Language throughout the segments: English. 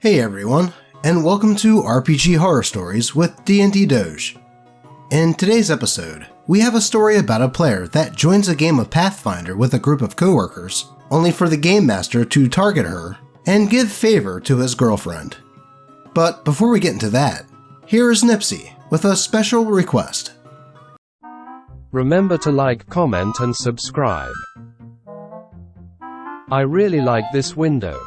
Hey everyone, and welcome to RPG Horror Stories with DnD Doge. In today's episode, we have a story about a player that joins a game of Pathfinder with a group of coworkers, only for the game master to target her and give favor to his girlfriend. But before we get into that, here is Nipsey with a special request. Remember to like, comment and subscribe. I really like this window.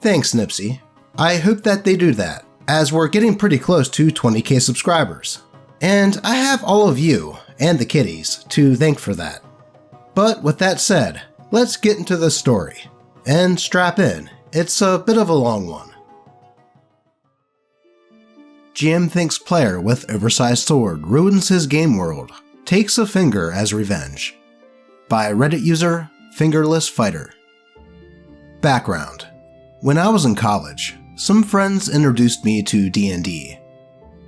Thanks, Nipsey. I hope that they do that, as we're getting pretty close to 20k subscribers. And I have all of you, and the kiddies, to thank for that. But with that said, let's get into the story. And strap in, it's a bit of a long one. GM thinks player with oversized sword ruins his game world, takes a finger as revenge. By Reddit user, Fingerless Fighter. Background. When I was in college, some friends introduced me to D&D.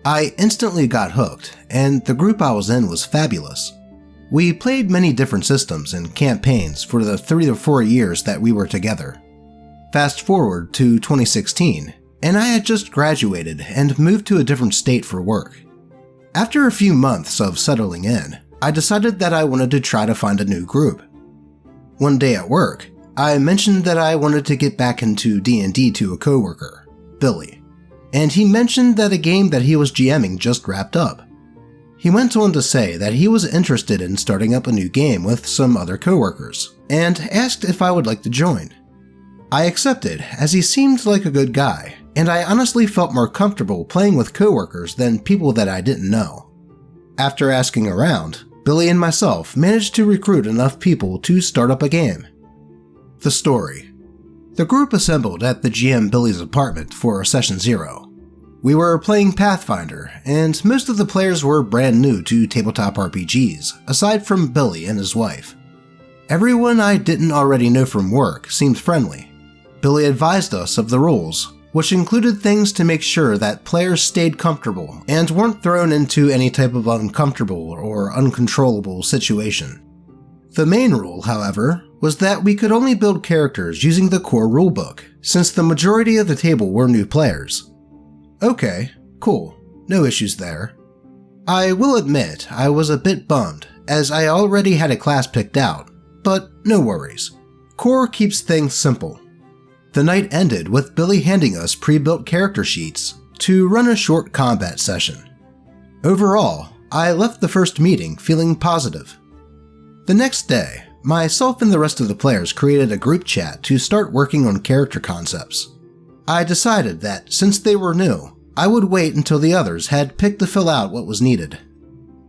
I instantly got hooked, and the group I was in was fabulous. We played many different systems and campaigns for the 3 to 4 years that we were together. Fast forward to 2016, and I had just graduated and moved to a different state for work. After a few months of settling in, I decided that I wanted to try to find a new group. One day at work, I mentioned that I wanted to get back into D&D to a coworker, Billy, and he mentioned that a game that he was GMing just wrapped up. He went on to say that he was interested in starting up a new game with some other coworkers, and asked if I would like to join. I accepted, as he seemed like a good guy, and I honestly felt more comfortable playing with coworkers than people that I didn't know. After asking around, Billy and myself managed to recruit enough people to start up a game. The story. The group assembled at the GM Billy's apartment for Session 0. We were playing Pathfinder, and most of the players were brand new to tabletop RPGs, aside from Billy and his wife. Everyone I didn't already know from work seemed friendly. Billy advised us of the rules, which included things to make sure that players stayed comfortable and weren't thrown into any type of uncomfortable or uncontrollable situation. The main rule, however, was that we could only build characters using the core rulebook, since the majority of the table were new players. Okay, cool, no issues there. I will admit I was a bit bummed, as I already had a class picked out, but no worries. Core keeps things simple. The night ended with Billy handing us pre-built character sheets to run a short combat session. Overall, I left the first meeting feeling positive. The next day, myself and the rest of the players created a group chat to start working on character concepts. I decided that since they were new, I would wait until the others had picked to fill out what was needed.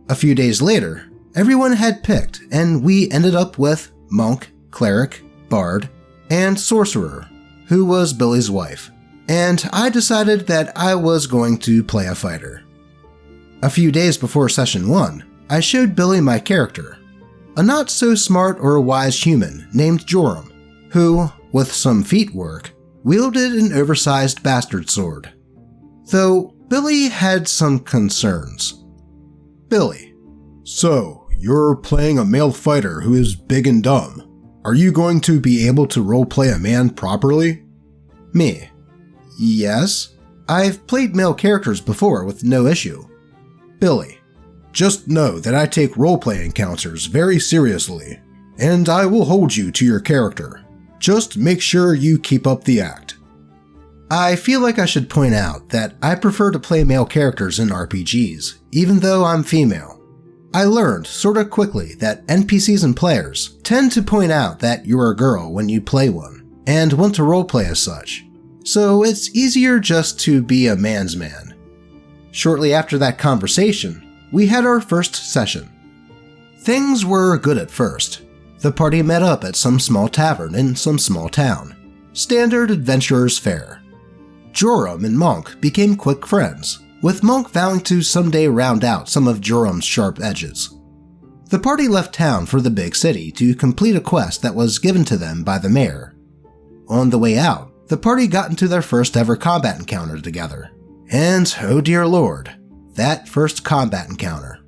A few days later, everyone had picked, and we ended up with Monk, Cleric, Bard, and Sorcerer, who was Billy's wife, and I decided that I was going to play a fighter. A few days before Session 1, I showed Billy my character, a not-so-smart or wise human named Joram, who, with some feat work, wielded an oversized bastard sword. Though Billy had some concerns. Billy: So, you're playing a male fighter who is big and dumb. Are you going to be able to roleplay a man properly? Me: Yes, I've played male characters before with no issue. Billy: Just know that I take role-play encounters very seriously, and I will hold you to your character. Just make sure you keep up the act. I feel like I should point out that I prefer to play male characters in RPGs, even though I'm female. I learned sorta quickly that NPCs and players tend to point out that you're a girl when you play one, and want to roleplay as such, so it's easier just to be a man's man. Shortly after that conversation, we had our first session. Things were good at first. The party met up at some small tavern in some small town. Standard adventurer's fare. Joram and Monk became quick friends, with Monk vowing to someday round out some of Joram's sharp edges. The party left town for the big city to complete a quest that was given to them by the mayor. On the way out, the party got into their first ever combat encounter together. And, oh dear lord, that first combat encounter.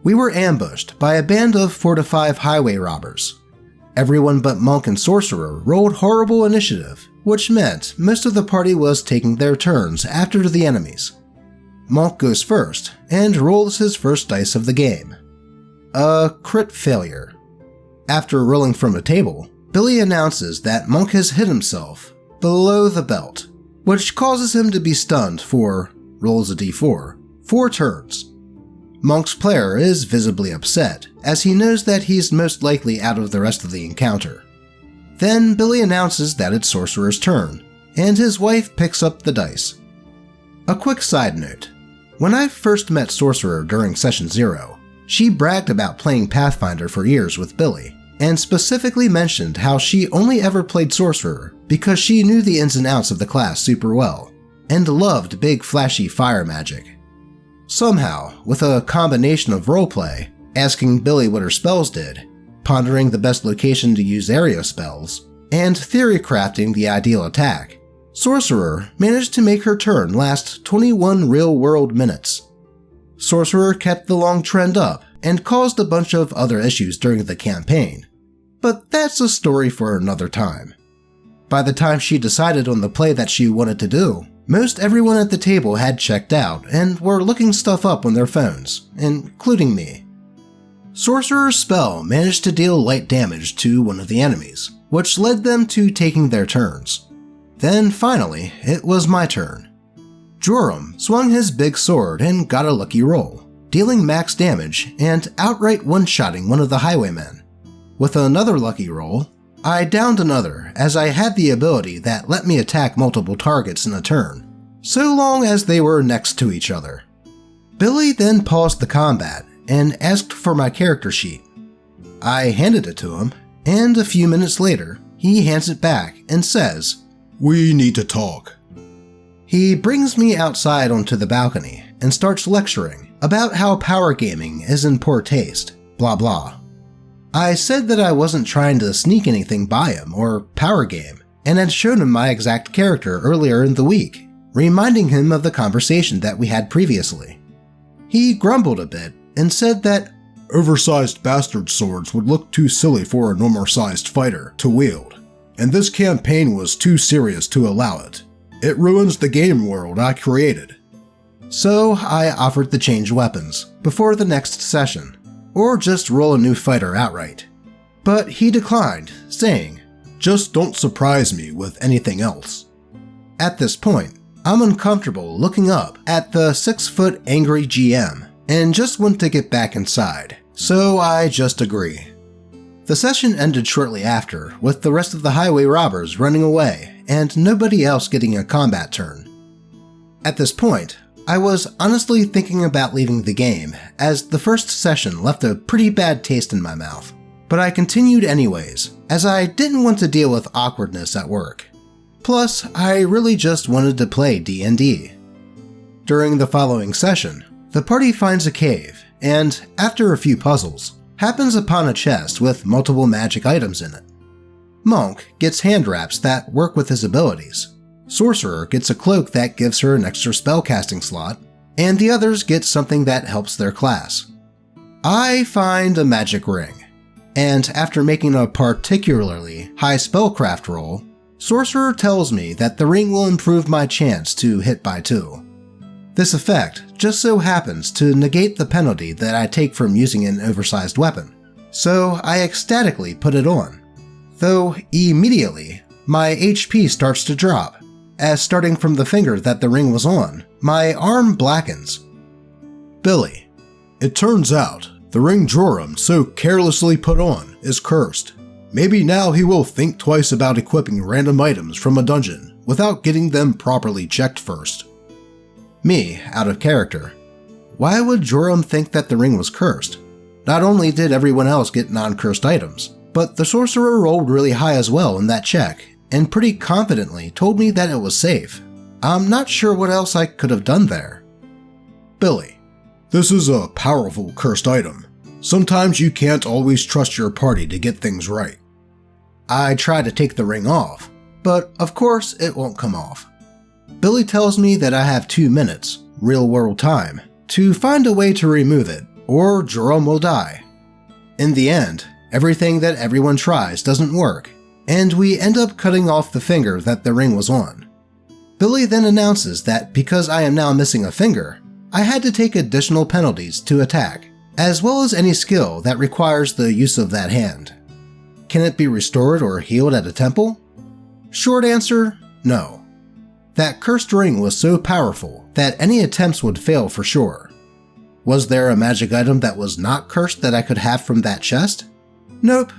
We were ambushed by a band of 4 to 5 highway robbers. Everyone but Monk and Sorcerer rolled horrible initiative, which meant most of the party was taking their turns after the enemies. Monk goes first and rolls his first dice of the game. A crit failure. After rolling from a table, Billy announces that Monk has hit himself below the belt, which causes him to be stunned for, rolls a d4, 4 turns. Monk's player is visibly upset, as he knows that he's most likely out of the rest of the encounter. Then Billy announces that it's Sorcerer's turn, and his wife picks up the dice. A quick side note. When I first met Sorcerer during Session 0, she bragged about playing Pathfinder for years with Billy, and specifically mentioned how she only ever played Sorcerer because she knew the ins and outs of the class super well, and loved big flashy fire magic. Somehow, with a combination of roleplay, asking Billy what her spells did, pondering the best location to use area spells, and theory crafting the ideal attack, Sorcerer managed to make her turn last 21 real-world minutes. Sorcerer kept the long trend up and caused a bunch of other issues during the campaign, but that's a story for another time. By the time she decided on the play that she wanted to do, most everyone at the table had checked out and were looking stuff up on their phones, including me. Sorcerer's spell managed to deal light damage to one of the enemies, which led them to taking their turns. Then finally, it was my turn. Joram swung his big sword and got a lucky roll, dealing max damage and outright one-shotting one of the highwaymen. With another lucky roll, I downed another as I had the ability that let me attack multiple targets in a turn, so long as they were next to each other. Billy then paused the combat and asked for my character sheet. I handed it to him, and a few minutes later, he hands it back and says, "We need to talk." He brings me outside onto the balcony and starts lecturing about how power gaming is in poor taste, blah blah. I said that I wasn't trying to sneak anything by him or power game, and had shown him my exact character earlier in the week, reminding him of the conversation that we had previously. He grumbled a bit and said that oversized bastard swords would look too silly for a normal-sized fighter to wield, and this campaign was too serious to allow it. It ruins the game world I created. So I offered to change weapons before the next session, or just roll a new fighter outright. But he declined, saying, "Just don't surprise me with anything else." At this point, I'm uncomfortable looking up at the 6-foot angry GM and just want to get back inside, so I just agree. The session ended shortly after, with the rest of the highway robbers running away and nobody else getting a combat turn. At this point, I was honestly thinking about leaving the game, as the first session left a pretty bad taste in my mouth, but I continued anyways, as I didn't want to deal with awkwardness at work. Plus, I really just wanted to play DnD. During the following session, the party finds a cave, and after a few puzzles, happens upon a chest with multiple magic items in it. Monk gets hand wraps that work with his abilities, Sorcerer gets a cloak that gives her an extra spellcasting slot, and the others get something that helps their class. I find a magic ring, and after making a particularly high spellcraft roll, Sorcerer tells me that the ring will improve my chance to hit by 2. This effect just so happens to negate the penalty that I take from using an oversized weapon, so I ecstatically put it on. Though immediately, my HP starts to drop, as starting from the finger that the ring was on, my arm blackens. Billy, it turns out the ring Joram so carelessly put on is cursed. Maybe now he will think twice about equipping random items from a dungeon without getting them properly checked first. Me, out of character. Why would Joram think that the ring was cursed? Not only did everyone else get non-cursed items, but the sorcerer rolled really high as well in that check, and pretty confidently told me that it was safe. I'm not sure what else I could have done there. Billy, this is a powerful cursed item. Sometimes you can't always trust your party to get things right. I try to take the ring off, but of course it won't come off. Billy tells me that I have 2 minutes, real world time, to find a way to remove it, or Jerome will die. In the end, everything that everyone tries doesn't work, and we end up cutting off the finger that the ring was on. Billy then announces that because I am now missing a finger, I had to take additional penalties to attack, as well as any skill that requires the use of that hand. Can it be restored or healed at a temple? Short answer, no. That cursed ring was so powerful that any attempts would fail for sure. Was there a magic item that was not cursed that I could have from that chest? Nope.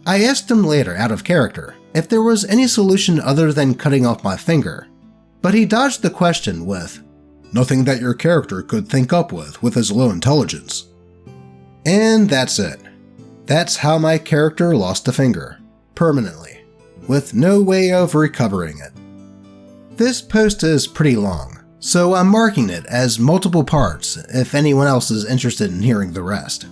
I asked him later out of character if there was any solution other than cutting off my finger, but he dodged the question with, "Nothing that your character could think up with his low intelligence." And that's it. That's how my character lost a finger, permanently, with no way of recovering it. This post is pretty long, so I'm marking it as multiple parts if anyone else is interested in hearing the rest.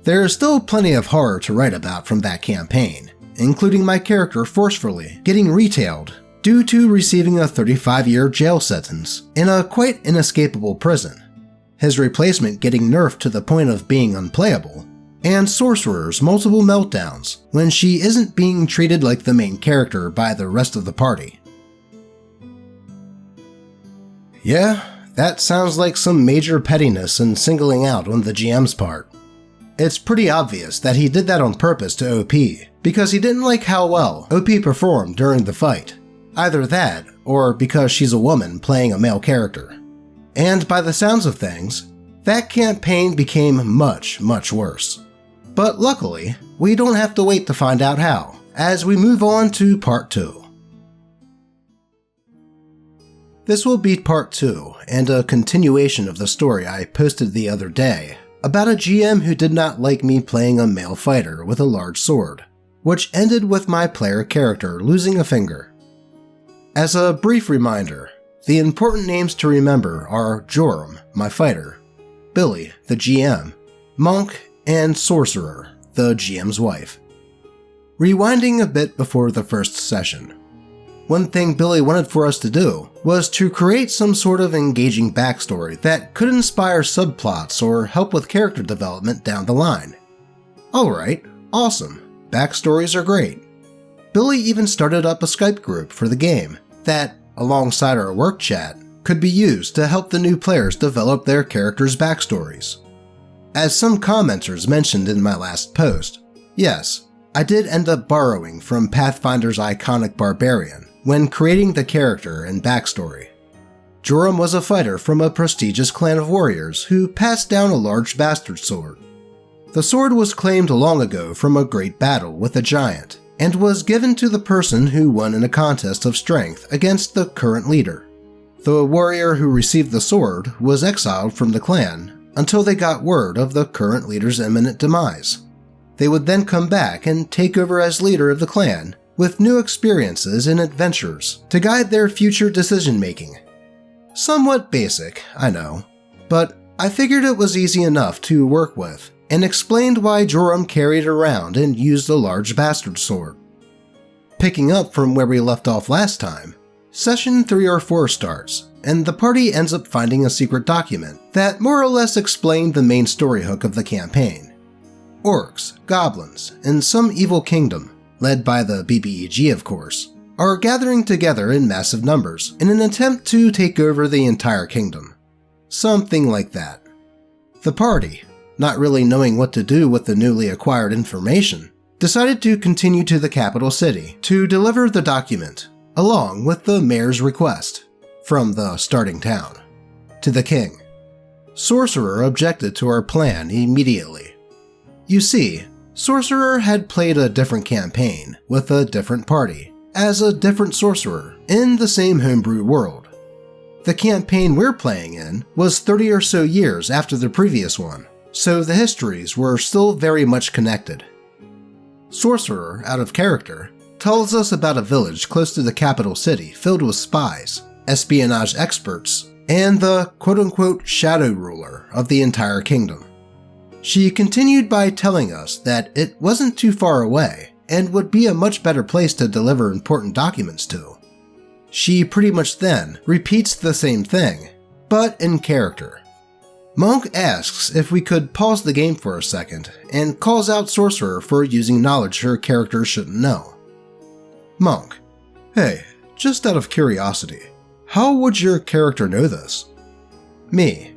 There is still plenty of horror to write about from that campaign, including my character forcefully getting retailed due to receiving a 35-year jail sentence in a quite inescapable prison, his replacement getting nerfed to the point of being unplayable, and Sorcerer's multiple meltdowns when she isn't being treated like the main character by the rest of the party. Yeah, that sounds like some major pettiness and singling out on the GM's part. It's pretty obvious that he did that on purpose to OP, because he didn't like how well OP performed during the fight. Either that, or because she's a woman playing a male character. And by the sounds of things, that campaign became much, much worse. But luckily, we don't have to wait to find out how, as we move on to Part 2. This will be Part 2, and a continuation of the story I posted the other day, about a GM who did not like me playing a male fighter with a large sword, which ended with my player character losing a finger. As a brief reminder, the important names to remember are Joram, my fighter, Billy, the GM, Monk, and Sorcerer, the GM's wife. Rewinding a bit before the first session. One thing Billy wanted for us to do was to create some sort of engaging backstory that could inspire subplots or help with character development down the line. Alright, awesome, backstories are great. Billy even started up a Skype group for the game that, alongside our work chat, could be used to help the new players develop their characters' backstories. As some commenters mentioned in my last post, yes, I did end up borrowing from Pathfinder's iconic barbarian when creating the character and backstory. Joram was a fighter from a prestigious clan of warriors who passed down a large bastard sword. The sword was claimed long ago from a great battle with a giant, and was given to the person who won in a contest of strength against the current leader. The warrior who received the sword was exiled from the clan until they got word of the current leader's imminent demise. They would then come back and take over as leader of the clan, with new experiences and adventures to guide their future decision-making. Somewhat basic, I know, but I figured it was easy enough to work with, and explained why Joram carried around and used a large bastard sword. Picking up from where we left off last time, Session 3 or 4 starts, and the party ends up finding a secret document that more or less explained the main story hook of the campaign. Orcs, goblins, and some evil kingdom, led by the BBEG of course, are gathering together in massive numbers in an attempt to take over the entire kingdom. Something like that. The party, not really knowing what to do with the newly acquired information, decided to continue to the capital city to deliver the document, along with the mayor's request, from the starting town, to the king. Sorcerer objected to our plan immediately. You see, Sorcerer had played a different campaign with a different party, as a different sorcerer in the same homebrew world. The campaign we're playing in was 30 or so years after the previous one, so the histories were still very much connected. Sorcerer, out of character, tells us about a village close to the capital city filled with spies, espionage experts, and the quote-unquote shadow ruler of the entire kingdom. She continued by telling us that it wasn't too far away and would be a much better place to deliver important documents to. She pretty much then repeats the same thing, but in character. Monk asks if we could pause the game for a second and calls out Sorcerer for using knowledge her character shouldn't know. Monk. Hey, just out of curiosity, how would your character know this? Me.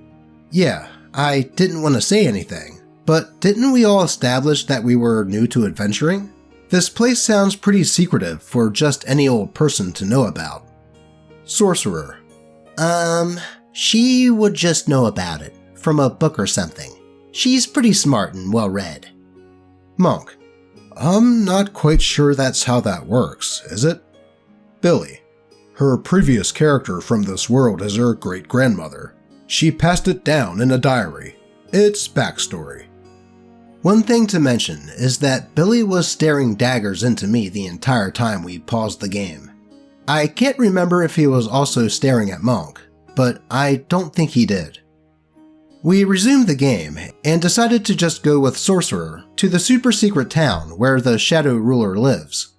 Yeah, I didn't want to say anything, but didn't we all establish that we were new to adventuring? This place sounds pretty secretive for just any old person to know about. Sorcerer. She would just know about it, from a book or something. She's pretty smart and well-read. Monk. I'm not quite sure that's how that works, is it? Billy. Her previous character from this world is her great-grandmother. She passed it down in a diary. It's backstory. One thing to mention is that Billy was staring daggers into me the entire time we paused the game. I can't remember if he was also staring at Monk, but I don't think he did. We resumed the game and decided to just go with Sorcerer to the super secret town where the Shadow Ruler lives.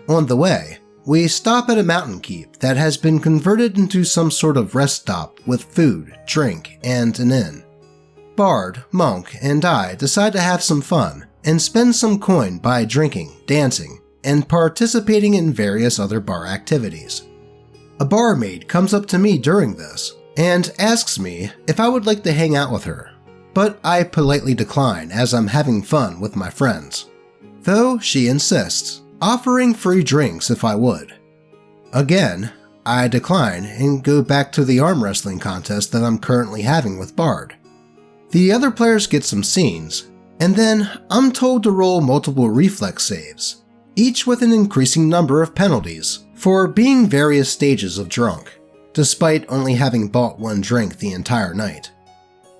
On the way, we stop at a mountain keep that has been converted into some sort of rest stop with food, drink, and an inn. Bard, Monk, and I decide to have some fun and spend some coin by drinking, dancing, and participating in various other bar activities. A barmaid comes up to me during this and asks me if I would like to hang out with her, but I politely decline as I'm having fun with my friends. Though she insists, offering free drinks if I would. Again, I decline and go back to the arm wrestling contest that I'm currently having with Bard. The other players get some scenes, and then I'm told to roll multiple reflex saves, each with an increasing number of penalties for being various stages of drunk, despite only having bought one drink the entire night.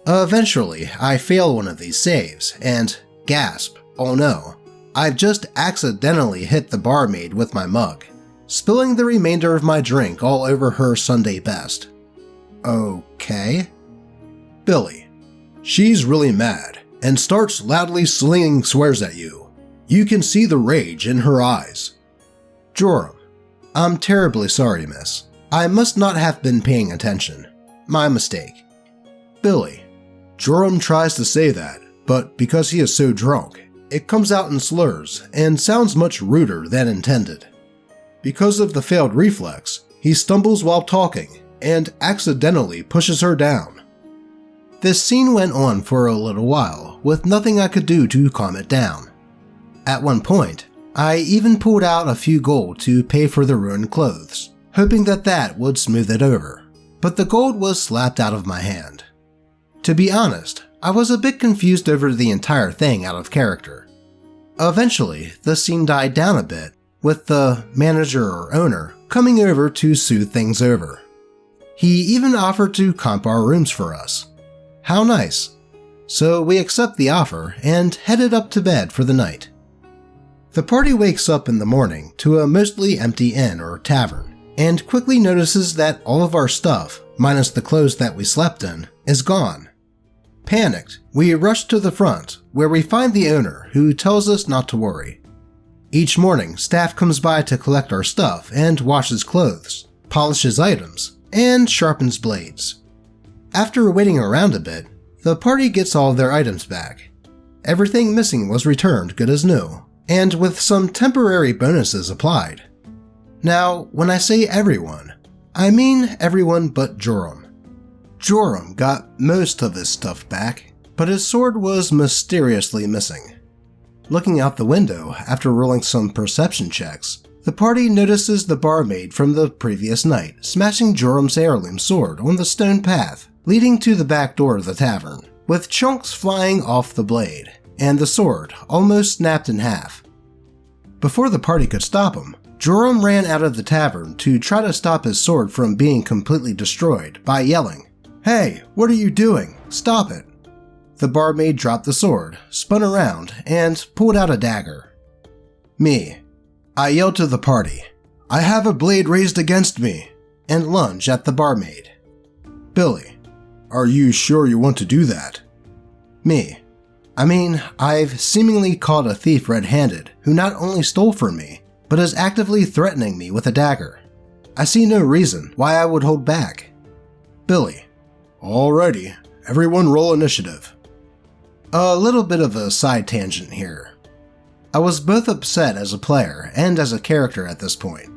Eventually, I fail one of these saves, and gasp, oh no, I've just accidentally hit the barmaid with my mug, spilling the remainder of my drink all over her Sunday best. Okay. Billy. She's really mad and starts loudly slinging swears at you. You can see the rage in her eyes. Joram. I'm terribly sorry, miss. I must not have been paying attention. My mistake. Billy. Joram tries to say that, but because he is so drunk, it comes out in slurs and sounds much ruder than intended. Because of the failed reflex, he stumbles while talking and accidentally pushes her down. This scene went on for a little while, with nothing I could do to calm it down. At one point, I even pulled out a few gold to pay for the ruined clothes, hoping that would smooth it over, but the gold was slapped out of my hand. To be honest, I was a bit confused over the entire thing out of character. Eventually, the scene died down a bit, with the manager or owner coming over to soothe things over. He even offered to comp our rooms for us. How nice. So we accept the offer and headed up to bed for the night. The party wakes up in the morning to a mostly empty inn or tavern, and quickly notices that all of our stuff, minus the clothes that we slept in, is gone. Panicked, we rush to the front, where we find the owner, who tells us not to worry. Each morning, staff comes by to collect our stuff and washes clothes, polishes items, and sharpens blades. After waiting around a bit, the party gets all their items back. Everything missing was returned good as new, and with some temporary bonuses applied. Now, when I say everyone, I mean everyone but Joram. Joram got most of his stuff back, but his sword was mysteriously missing. Looking out the window after rolling some perception checks, the party notices the barmaid from the previous night smashing Joram's heirloom sword on the stone path leading to the back door of the tavern, with chunks flying off the blade, and the sword almost snapped in half. Before the party could stop him, Joram ran out of the tavern to try to stop his sword from being completely destroyed by yelling, "Hey, what are you doing? Stop it!" The barmaid dropped the sword, spun around, and pulled out a dagger. Me. I yelled to the party, "I have a blade raised against me," and lunge at the barmaid. Billy. Are you sure you want to do that? Me. I mean, I've seemingly caught a thief red-handed who not only stole from me, but is actively threatening me with a dagger. I see no reason why I would hold back. Billy. Alrighty, everyone roll initiative. A little bit of a side tangent here. I was both upset as a player and as a character at this point.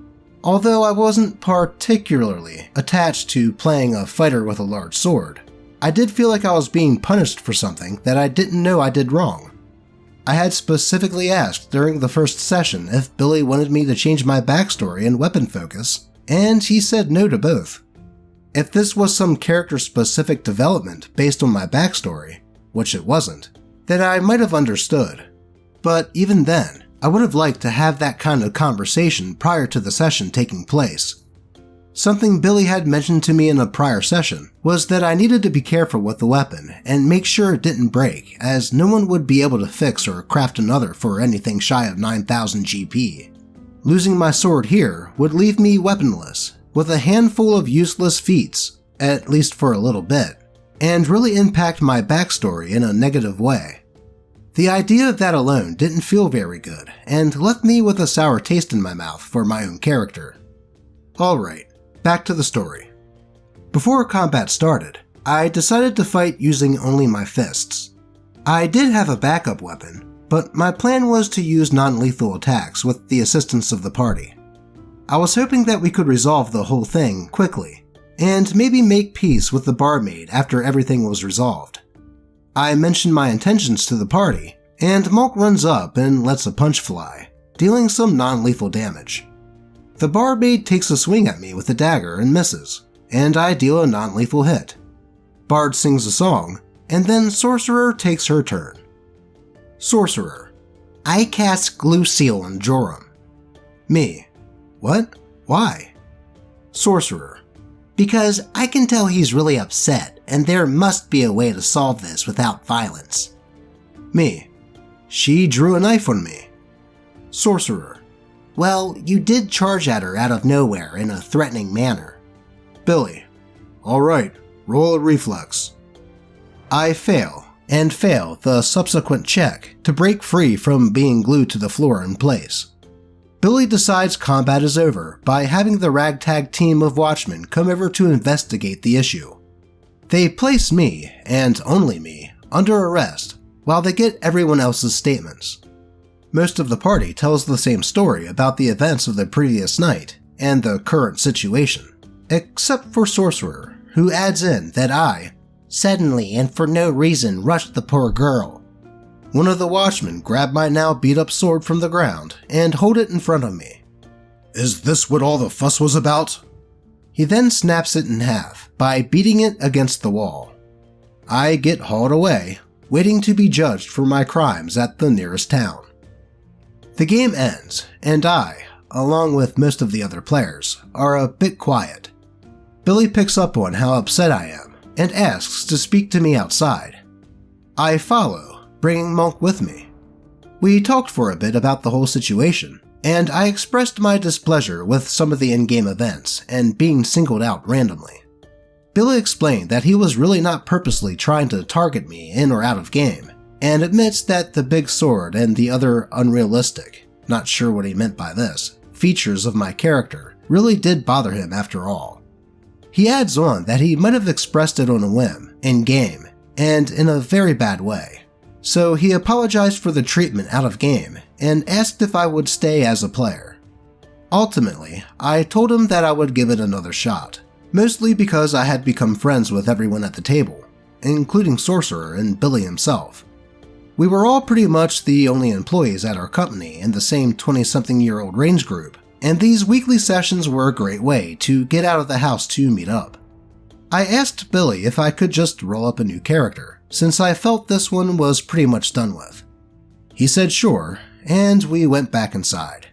Although I wasn't particularly attached to playing a fighter with a large sword, I did feel like I was being punished for something that I didn't know I did wrong. I had specifically asked during the first session if Billy wanted me to change my backstory and weapon focus, and he said no to both. If this was some character-specific development based on my backstory, which it wasn't, then I might have understood. But even then, I would have liked to have that kind of conversation prior to the session taking place. Something Billy had mentioned to me in a prior session was that I needed to be careful with the weapon and make sure it didn't break, as no one would be able to fix or craft another for anything shy of 9,000 GP. Losing my sword here would leave me weaponless, with a handful of useless feats, at least for a little bit, and really impact my backstory in a negative way. The idea of that alone didn't feel very good, and left me with a sour taste in my mouth for my own character. Alright, back to the story. Before combat started, I decided to fight using only my fists. I did have a backup weapon, but my plan was to use non-lethal attacks with the assistance of the party. I was hoping that we could resolve the whole thing quickly, and maybe make peace with the barmaid after everything was resolved. I mentioned my intentions to the party, and Monk runs up and lets a punch fly, dealing some non-lethal damage. The barmaid takes a swing at me with a dagger and misses, and I deal a non-lethal hit. Bard sings a song, and then Sorcerer takes her turn. Sorcerer: I cast Glue Seal on Joram. Me: what? Why? Sorcerer: because I can tell he's really upset, and there must be a way to solve this without violence. Me: she drew a knife on me. Sorcerer: well, you did charge at her out of nowhere in a threatening manner. Billy: alright, roll a reflex. I fail, and fail the subsequent check to break free from being glued to the floor in place. Billy decides combat is over by having the ragtag team of watchmen come over to investigate the issue. They place me, and only me, under arrest while they get everyone else's statements. Most of the party tells the same story about the events of the previous night and the current situation, except for Sorcerer, who adds in that I suddenly and for no reason rushed the poor girl. One of the watchmen grabbed my now beat-up sword from the ground and hold it in front of me. Is this what all the fuss was about? He then snaps it in half by beating it against the wall. I get hauled away, waiting to be judged for my crimes at the nearest town. The game ends, and I, along with most of the other players, are a bit quiet. Billy picks up on how upset I am and asks to speak to me outside. I follow, bringing Monk with me. We talked for a bit about the whole situation, and I expressed my displeasure with some of the in-game events and being singled out randomly. Billy explained that he was really not purposely trying to target me in or out of game, and admits that the big sword and the other unrealistic, not sure what he meant by this, features of my character really did bother him after all. He adds on that he might have expressed it on a whim, in-game, and in a very bad way. So he apologized for the treatment out of game and asked if I would stay as a player. Ultimately, I told him that I would give it another shot, mostly because I had become friends with everyone at the table, including Sorcerer and Billy himself. We were all pretty much the only employees at our company in the same 20-something-year-old range group, and these weekly sessions were a great way to get out of the house to meet up. I asked Billy if I could just roll up a new character, since I felt this one was pretty much done with. He said sure, and we went back inside.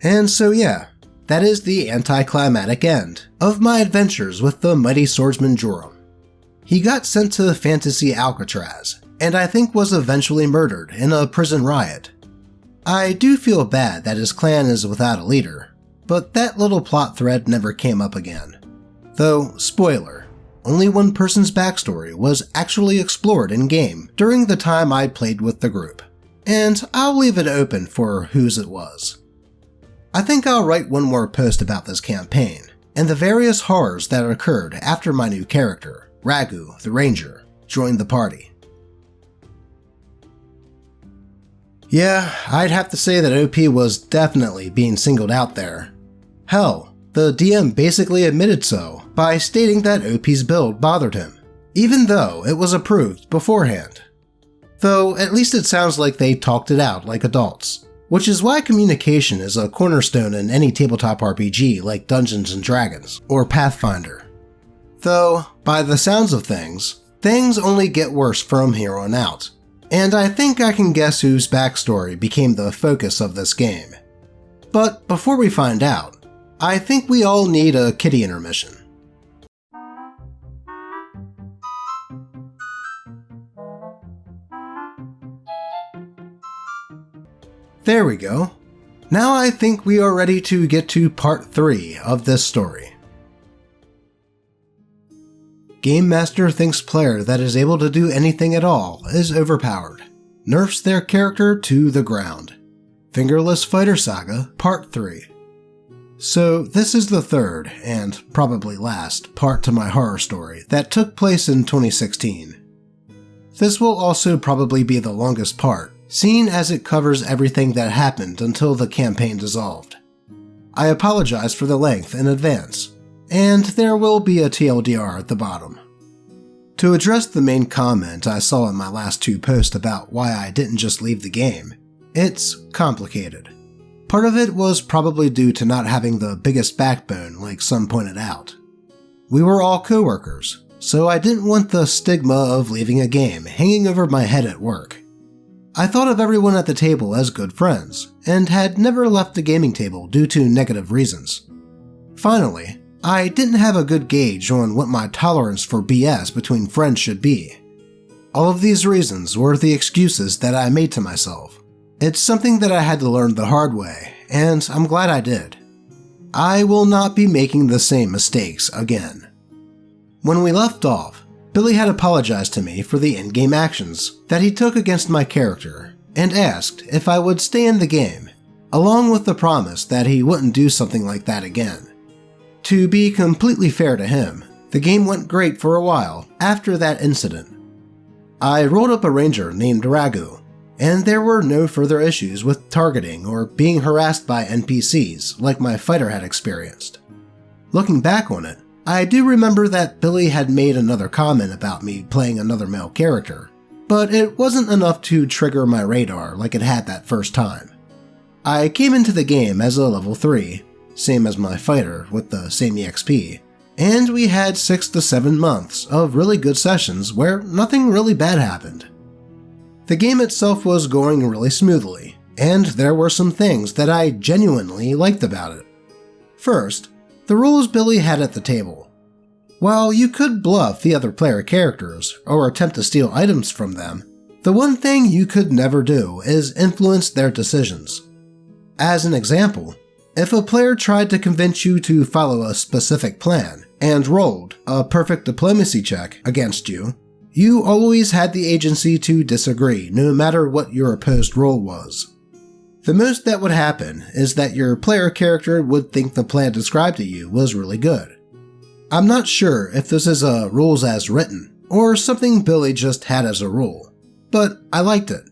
And so yeah, that is the anticlimactic end of my adventures with the mighty swordsman Joram. He got sent to Fantasy Alcatraz, and I think was eventually murdered in a prison riot. I do feel bad that his clan is without a leader, but that little plot thread never came up again. Though, spoiler, only one person's backstory was actually explored in-game during the time I played with the group, and I'll leave it open for whose it was. I think I'll write one more post about this campaign, and the various horrors that occurred after my new character, Ragu the Ranger, joined the party. Yeah, I'd have to say that OP was definitely being singled out there. Hell, the DM basically admitted so by stating that OP's build bothered him, even though it was approved beforehand. Though at least it sounds like they talked it out like adults, which is why communication is a cornerstone in any tabletop RPG like Dungeons & Dragons or Pathfinder. Though, by the sounds of things only get worse from here on out, and I think I can guess whose backstory became the focus of this game. But before we find out, I think we all need a kitty intermission. There we go. Now I think we are ready to get to part 3 of this story. Game Master thinks player that is able to do anything at all is overpowered. Nerfs their character to the ground. Fingerless Fighter Saga Part 3. So this is the third, and probably last, part to my horror story that took place in 2016. This will also probably be the longest part, seeing as it covers everything that happened until the campaign dissolved. I apologize for the length in advance, and there will be a TLDR at the bottom. To address the main comment I saw in my last 2 posts about why I didn't just leave the game, it's complicated. Part of it was probably due to not having the biggest backbone like some pointed out. We were all coworkers, so I didn't want the stigma of leaving a game hanging over my head at work. I thought of everyone at the table as good friends, and had never left the gaming table due to negative reasons. Finally, I didn't have a good gauge on what my tolerance for BS between friends should be. All of these reasons were the excuses that I made to myself. It's something that I had to learn the hard way, and I'm glad I did. I will not be making the same mistakes again. When we left off, Billy had apologized to me for the in-game actions that he took against my character, and asked if I would stay in the game, along with the promise that he wouldn't do something like that again. To be completely fair to him, the game went great for a while after that incident. I rolled up a ranger named Ragu, and there were no further issues with targeting or being harassed by NPCs like my fighter had experienced. Looking back on it, I do remember that Billy had made another comment about me playing another male character, but it wasn't enough to trigger my radar like it had that first time. I came into the game as a level 3, same as my fighter with the same EXP, and we had 6 to 7 months of really good sessions where nothing really bad happened. The game itself was going really smoothly, and there were some things that I genuinely liked about it. First, the rules Billy had at the table. While you could bluff the other player characters or attempt to steal items from them, the one thing you could never do is influence their decisions. As an example, if a player tried to convince you to follow a specific plan and rolled a perfect diplomacy check against you, you always had the agency to disagree no matter what your opposed role was. The most that would happen is that your player character would think the plan described to you was really good. I'm not sure if this is a rules as written or something Billy just had as a rule, but I liked it.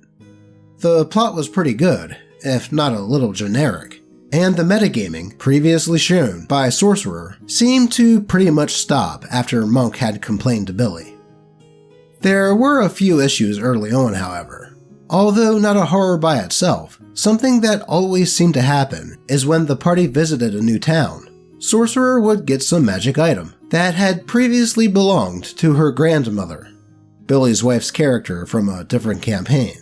The plot was pretty good, if not a little generic, and the metagaming previously shown by Sorcerer seemed to pretty much stop after Monk had complained to Billy. There were a few issues early on, however. Although not a horror by itself, something that always seemed to happen is when the party visited a new town, Sorcerer would get some magic item that had previously belonged to her grandmother, Billy's wife's character from a different campaign.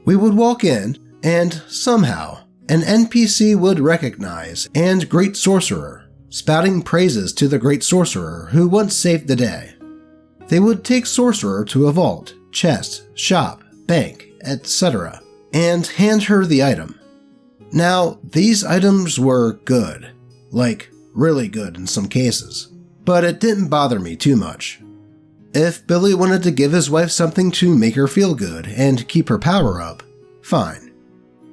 We would walk in, and somehow, an NPC would recognize and greet Sorcerer, spouting praises to the great Sorcerer who once saved the day. They would take Sorcerer to a vault, chest, shop, bank, etc., and hand her the item. Now, these items were good, like really good in some cases, but it didn't bother me too much. If Billy wanted to give his wife something to make her feel good and keep her power up, fine.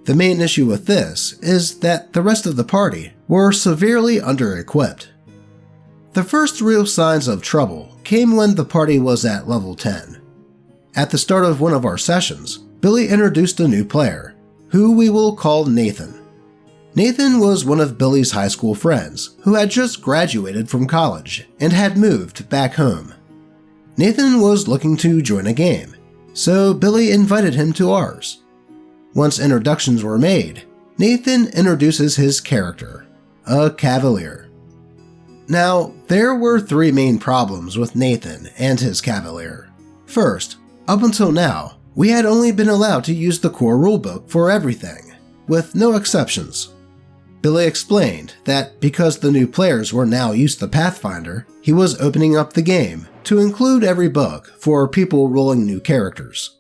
The main issue with this is that the rest of the party were severely under-equipped. The first real signs of trouble came when the party was at level 10. At the start of one of our sessions, Billy introduced a new player, who we will call Nathan. Nathan was one of Billy's high school friends who had just graduated from college and had moved back home. Nathan was looking to join a game, so Billy invited him to ours. Once introductions were made, Nathan introduces his character, a cavalier. Now, there were 3 main problems with Nathan and his cavalier. First, up until now, we had only been allowed to use the core rulebook for everything, with no exceptions. Billy explained that because the new players were now used to Pathfinder, he was opening up the game to include every book for people rolling new characters.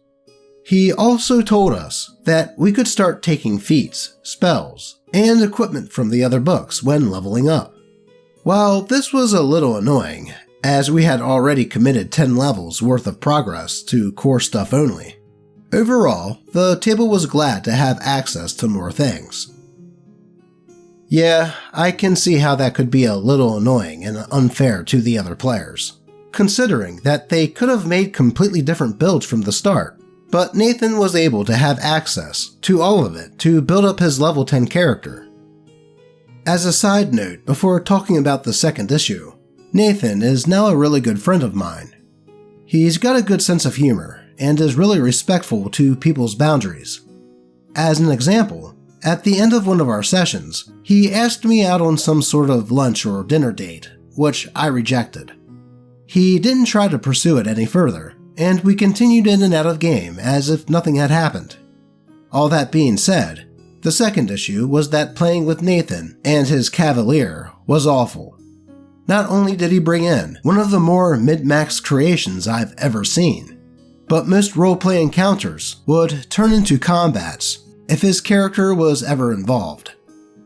He also told us that we could start taking feats, spells, and equipment from the other books when leveling up. While this was a little annoying, as we had already committed 10 levels worth of progress to core stuff only, overall, the table was glad to have access to more things. Yeah, I can see how that could be a little annoying and unfair to the other players, considering that they could have made completely different builds from the start, but Nathan was able to have access to all of it to build up his level 10 character. As a side note, before talking about the second issue, Nathan is now a really good friend of mine. He's got a good sense of humor and is really respectful to people's boundaries. As an example, at the end of one of our sessions, he asked me out on some sort of lunch or dinner date, which I rejected. He didn't try to pursue it any further, and we continued in and out of game as if nothing had happened. All that being said, the second issue was that playing with Nathan and his cavalier was awful. Not only did he bring in one of the more mid-max creations I've ever seen, but most roleplay encounters would turn into combats if his character was ever involved,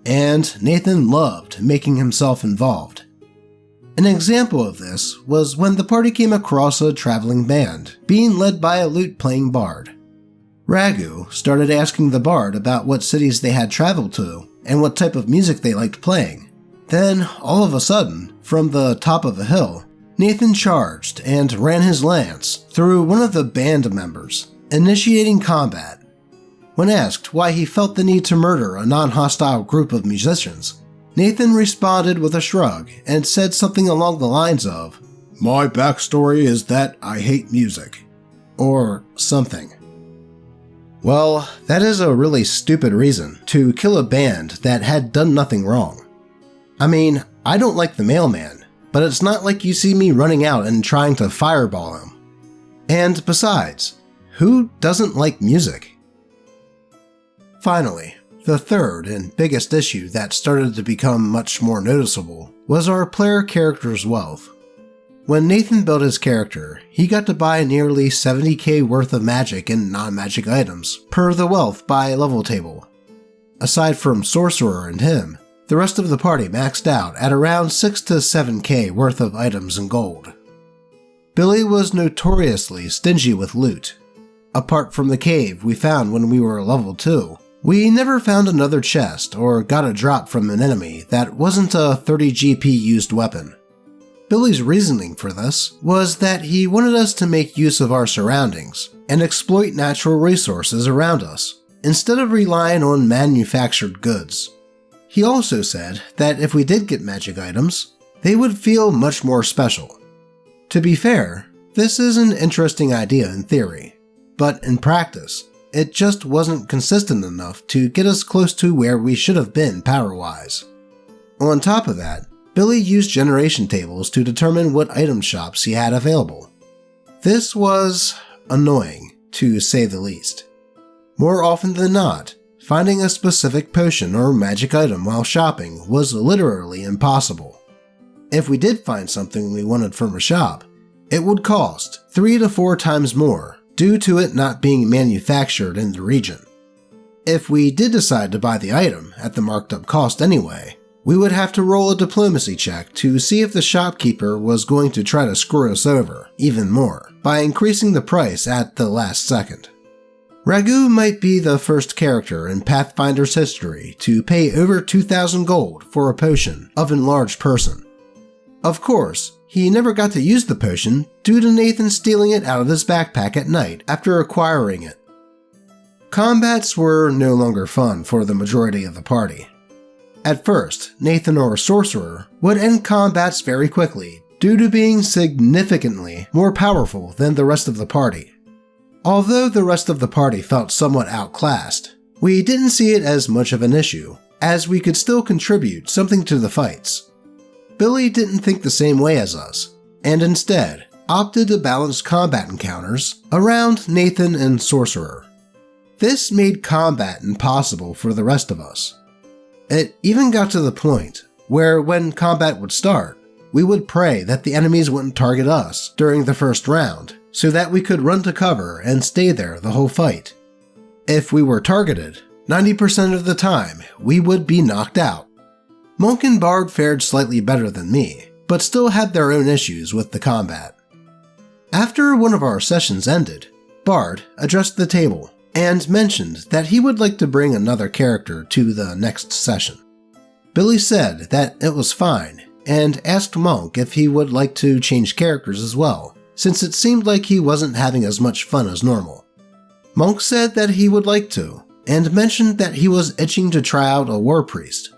and Nathan loved making himself involved. An example of this was when the party came across a traveling band being led by a lute-playing bard. Ragu started asking the bard about what cities they had traveled to and what type of music they liked playing. Then, all of a sudden, from the top of a hill, Nathan charged and ran his lance through one of the band members, initiating combat. When asked why he felt the need to murder a non-hostile group of musicians, Nathan responded with a shrug and said something along the lines of, "My backstory is that I hate music," or something. Well, that is a really stupid reason to kill a band that had done nothing wrong. I mean, I don't like the mailman, but it's not like you see me running out and trying to fireball him. And besides, who doesn't like music? Finally, the third and biggest issue that started to become much more noticeable was our player character's wealth. When Nathan built his character, he got to buy nearly 70k worth of magic and non-magic items per the wealth by level table. Aside from Sorcerer and him, the rest of the party maxed out at around 6 to 7k worth of items and gold. Billy was notoriously stingy with loot. Apart from the cave we found when we were level 2, we never found another chest or got a drop from an enemy that wasn't a 30 GP used weapon. Billy's reasoning for this was that he wanted us to make use of our surroundings and exploit natural resources around us, instead of relying on manufactured goods. He also said that if we did get magic items, they would feel much more special. To be fair, this is an interesting idea in theory, but in practice, it just wasn't consistent enough to get us close to where we should have been power-wise. On top of that, Billy used generation tables to determine what item shops he had available. This was annoying, to say the least. More often than not, finding a specific potion or magic item while shopping was literally impossible. If we did find something we wanted from a shop, it would cost 3 to 4 times more due to it not being manufactured in the region. If we did decide to buy the item at the marked up cost anyway, we would have to roll a diplomacy check to see if the shopkeeper was going to try to screw us over even more by increasing the price at the last second. Ragu might be the first character in Pathfinder's history to pay over 2,000 gold for a potion of enlarged person. Of course, he never got to use the potion due to Nathan stealing it out of his backpack at night after acquiring it. Combats were no longer fun for the majority of the party. At first, Nathan or Sorcerer would end combats very quickly due to being significantly more powerful than the rest of the party. Although the rest of the party felt somewhat outclassed, we didn't see it as much of an issue, as we could still contribute something to the fights. Billy didn't think the same way as us, and instead opted to balance combat encounters around Nathan and Sorcerer. This made combat impossible for the rest of us. It even got to the point where when combat would start, we would pray that the enemies wouldn't target us during the first round, so that we could run to cover and stay there the whole fight. If we were targeted, 90% of the time we would be knocked out. Monk and Bard fared slightly better than me, but still had their own issues with the combat. After one of our sessions ended, Bard addressed the table and mentioned that he would like to bring another character to the next session. Billy said that it was fine and asked Monk if he would like to change characters as well, since it seemed like he wasn't having as much fun as normal. Monk said that he would like to, and mentioned that he was itching to try out a war priest.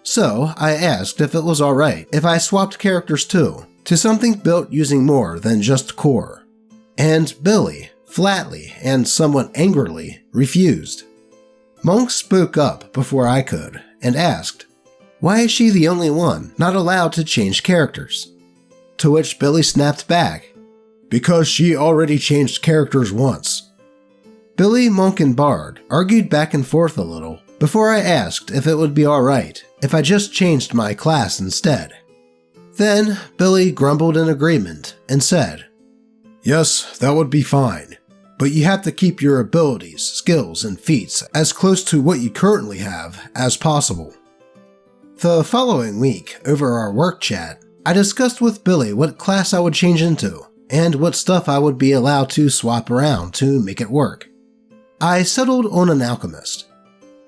So I asked if it was alright if I swapped characters too, to something built using more than just core. And Billy, flatly and somewhat angrily, refused. Monk spoke up before I could, and asked, "Why is she the only one not allowed to change characters?" To which Billy snapped back, "Because she already changed characters once." Billy, Monk, and Bard argued back and forth a little before I asked if it would be alright if I just changed my class instead. Then Billy grumbled in agreement and said, "Yes, that would be fine, but you have to keep your abilities, skills, and feats as close to what you currently have as possible." The following week, over our work chat, I discussed with Billy what class I would change into, and what stuff I would be allowed to swap around to make it work. I settled on an alchemist.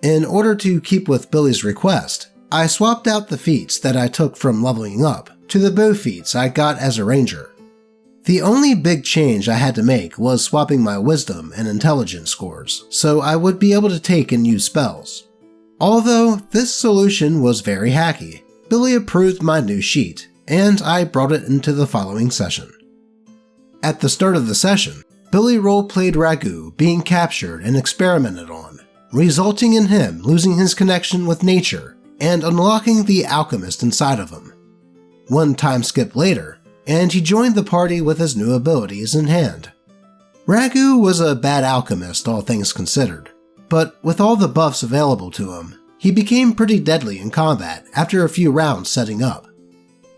In order to keep with Billy's request, I swapped out the feats that I took from leveling up to the bow feats I got as a ranger. The only big change I had to make was swapping my wisdom and intelligence scores, so I would be able to take and use spells. Although this solution was very hacky, Billy approved my new sheet, and I brought it into the following session. At the start of the session, Billy roleplayed Ragu being captured and experimented on, resulting in him losing his connection with nature and unlocking the alchemist inside of him. One time skip later, and he joined the party with his new abilities in hand. Ragu was a bad alchemist, all things considered, but with all the buffs available to him, he became pretty deadly in combat after a few rounds setting up.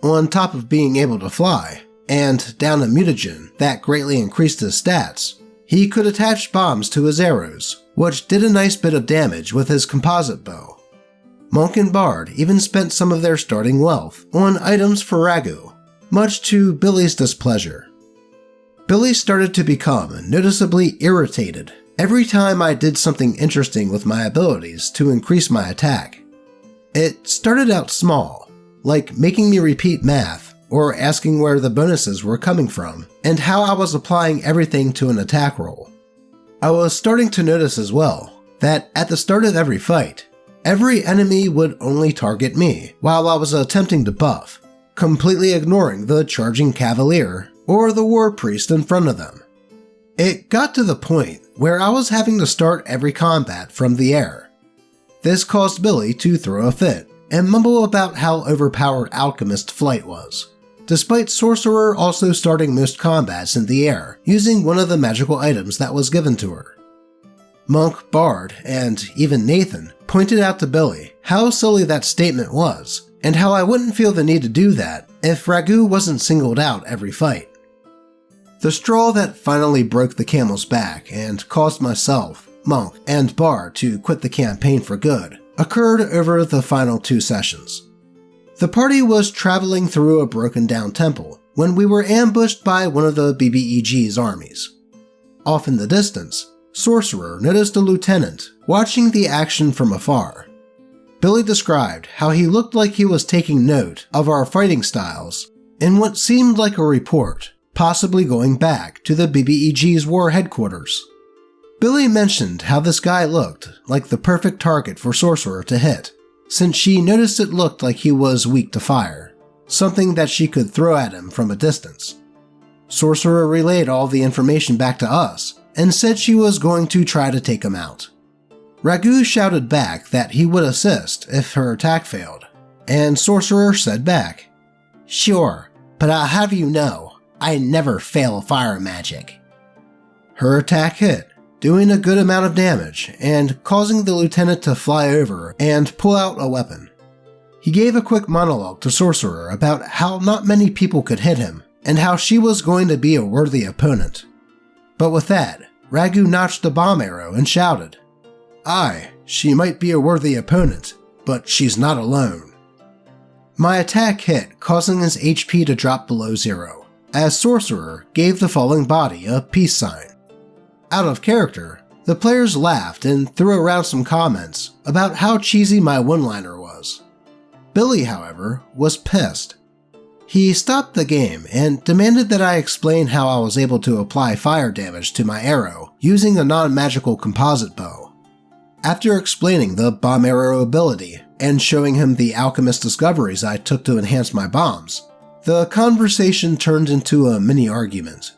On top of being able to fly, and down a mutagen that greatly increased his stats, he could attach bombs to his arrows, which did a nice bit of damage with his composite bow. Monk and Bard even spent some of their starting wealth on items for Ragu, much to Billy's displeasure. Billy started to become noticeably irritated every time I did something interesting with my abilities to increase my attack. It started out small, like making me repeat math, or asking where the bonuses were coming from, and how I was applying everything to an attack roll. I was starting to notice as well that at the start of every fight, every enemy would only target me while I was attempting to buff, completely ignoring the charging cavalier or the war priest in front of them. It got to the point where I was having to start every combat from the air. This caused Billy to throw a fit and mumble about how overpowered Alchemist Flight was, despite Sorcerer also starting most combats in the air using one of the magical items that was given to her. Monk, Bard, and even Nathan pointed out to Billy how silly that statement was, and how I wouldn't feel the need to do that if Ragu wasn't singled out every fight. The straw that finally broke the camel's back and caused myself, Monk, and Bard to quit the campaign for good occurred over the final 2 sessions. The party was traveling through a broken down temple when we were ambushed by one of the BBEG's armies. Off in the distance, Sorcerer noticed a lieutenant watching the action from afar. Billy described how he looked like he was taking note of our fighting styles in what seemed like a report, possibly going back to the BBEG's war headquarters. Billy mentioned how this guy looked like the perfect target for Sorcerer to hit, since she noticed it looked like he was weak to fire, something that she could throw at him from a distance. Sorcerer relayed all the information back to us and said she was going to try to take him out. Ragu shouted back that he would assist if her attack failed, and Sorcerer said back, "Sure, but I'll have you know, I never fail fire magic." Her attack hit, doing a good amount of damage and causing the lieutenant to fly over and pull out a weapon. He gave a quick monologue to Sorcerer about how not many people could hit him and how she was going to be a worthy opponent. But with that, Ragu notched a bomb arrow and shouted, "Aye, she might be a worthy opponent, but she's not alone." My attack hit, causing his HP to drop below 0, as Sorcerer gave the falling body a peace sign. Out of character, the players laughed and threw around some comments about how cheesy my one-liner was. Billy, however, was pissed. He stopped the game and demanded that I explain how I was able to apply fire damage to my arrow using a non-magical composite bow. After explaining the bomb arrow ability and showing him the alchemist discoveries I took to enhance my bombs, the conversation turned into a mini-argument.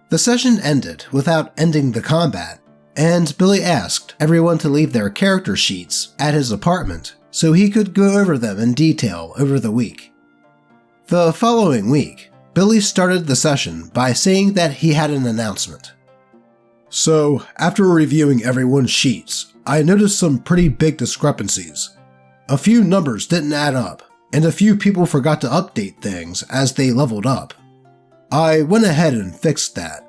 The session ended without ending the combat, and Billy asked everyone to leave their character sheets at his apartment so he could go over them in detail over the week. The following week, Billy started the session by saying that he had an announcement. "So, after reviewing everyone's sheets, I noticed some pretty big discrepancies. A few numbers didn't add up, and a few people forgot to update things as they leveled up. I went ahead and fixed that.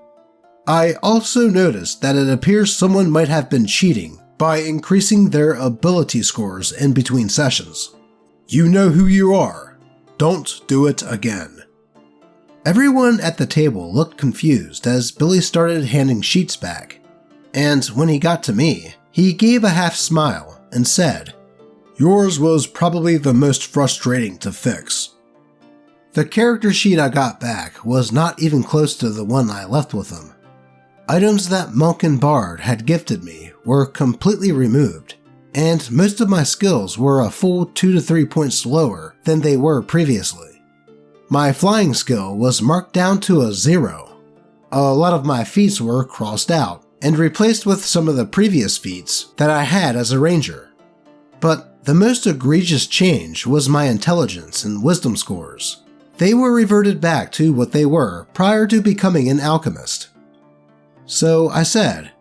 I also noticed that it appears someone might have been cheating by increasing their ability scores in between sessions. You know who you are. Don't do it again." Everyone at the table looked confused as Billy started handing sheets back, and when he got to me, he gave a half smile and said, "Yours was probably the most frustrating to fix." The character sheet I got back was not even close to the one I left with him. Items that Monk and Bard had gifted me were completely removed, and most of my skills were a full 2 to 3 points lower than they were previously. My flying skill was marked down to a 0. A lot of my feats were crossed out and replaced with some of the previous feats that I had as a ranger. But the most egregious change was my intelligence and wisdom scores. They were reverted back to what they were prior to becoming an alchemist. So I said,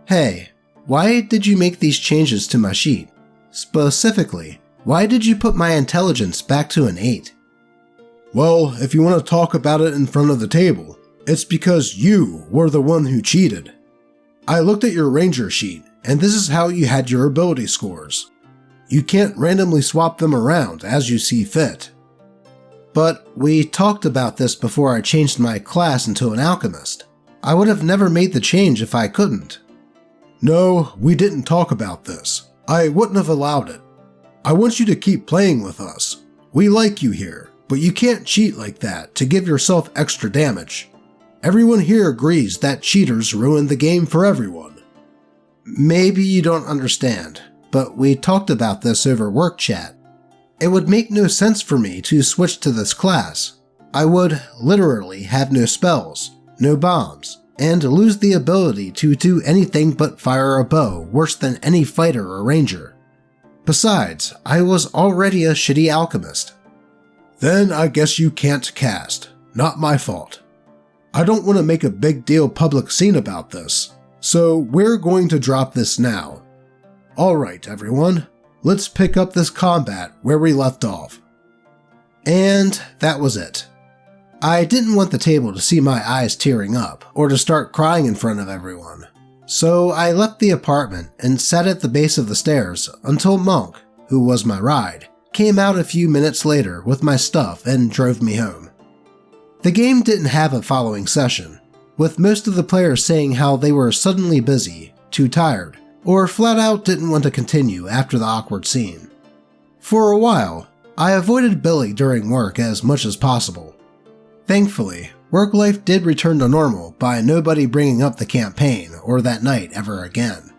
"Hey, why did you make these changes to my sheet? Specifically, why did you put my intelligence back to an 8? "Well, if you want to talk about it in front of the table, it's because you were the one who cheated. I looked at your ranger sheet, and this is how you had your ability scores. You can't randomly swap them around as you see fit." "But we talked about this before I changed my class into an alchemist. I would have never made the change if I couldn't." "No, we didn't talk about this. I wouldn't have allowed it. I want you to keep playing with us. We like you here, but you can't cheat like that to give yourself extra damage. Everyone here agrees that cheaters ruin the game for everyone." "Maybe you don't understand, but we talked about this over work chat. It would make no sense for me to switch to this class. I would literally have no spells, no bombs, and lose the ability to do anything but fire a bow worse than any fighter or ranger. Besides, I was already a shitty alchemist." "Then I guess you can't cast. Not my fault. I don't want to make a big deal public scene about this, so we're going to drop this now. Alright everyone, let's pick up this combat where we left off." And that was it. I didn't want the table to see my eyes tearing up or to start crying in front of everyone, so I left the apartment and sat at the base of the stairs until Monk, who was my ride, came out a few minutes later with my stuff and drove me home. The game didn't have a following session, with most of the players saying how they were suddenly busy, too tired, or flat out didn't want to continue after the awkward scene. For a while, I avoided Billy during work as much as possible. Thankfully, work life did return to normal by nobody bringing up the campaign or that night ever again.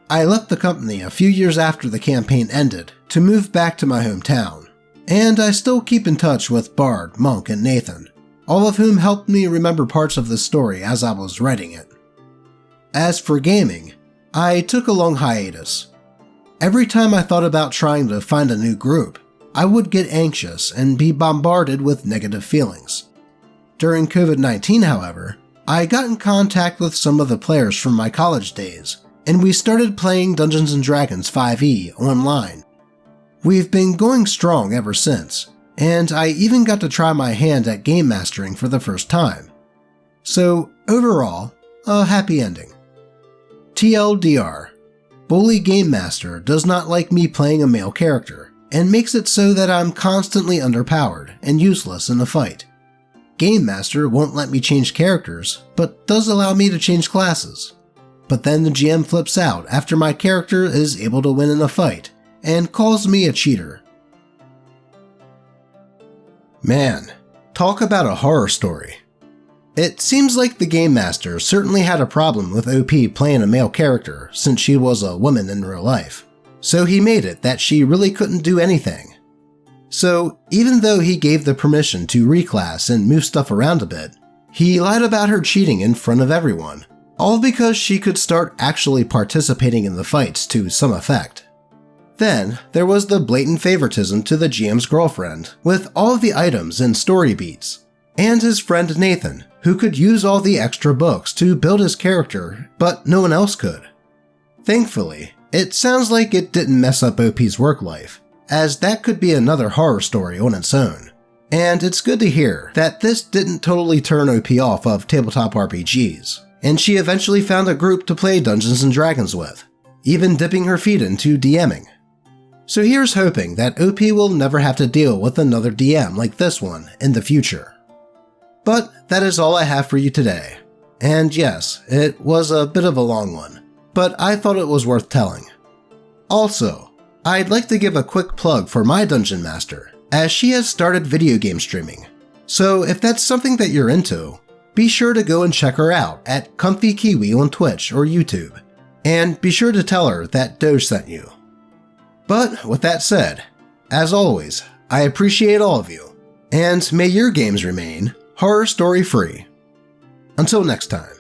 I left the company a few years after the campaign ended to move back to my hometown, and I still keep in touch with Bard, Monk, and Nathan, all of whom helped me remember parts of the story as I was writing it. As for gaming, I took a long hiatus. Every time I thought about trying to find a new group, I would get anxious and be bombarded with negative feelings. During COVID-19, however, I got in contact with some of the players from my college days, and we started playing Dungeons & Dragons 5e online. We've been going strong ever since, and I even got to try my hand at game mastering for the first time. So, overall, a happy ending. TLDR, Bully Game Master does not like me playing a male character, and makes it so that I'm constantly underpowered and useless in the fight. Game Master won't let me change characters, but does allow me to change classes. But then the GM flips out after my character is able to win in a fight, and calls me a cheater. Man, talk about a horror story. It seems like the Game Master certainly had a problem with OP playing a male character since she was a woman in real life, so he made it that she really couldn't do anything. So even though he gave the permission to reclass and move stuff around a bit, he lied about her cheating in front of everyone, all because she could start actually participating in the fights to some effect. Then, there was the blatant favoritism to the GM's girlfriend, with all of the items and story beats, and his friend Nathan, who could use all the extra books to build his character, but no one else could. Thankfully, it sounds like it didn't mess up OP's work life, as that could be another horror story on its own. And it's good to hear that this didn't totally turn OP off of tabletop RPGs, and she eventually found a group to play Dungeons & Dragons with, even dipping her feet into DMing. So here's hoping that OP will never have to deal with another DM like this one in the future. But that is all I have for you today. And yes, it was a bit of a long one, but I thought it was worth telling. Also, I'd like to give a quick plug for my Dungeon Master, as she has started video game streaming. So if that's something that you're into, be sure to go and check her out at Comfy Kiwi on Twitch or YouTube, and be sure to tell her that Doge sent you. But with that said, as always, I appreciate all of you, and may your games remain horror story free. Until next time.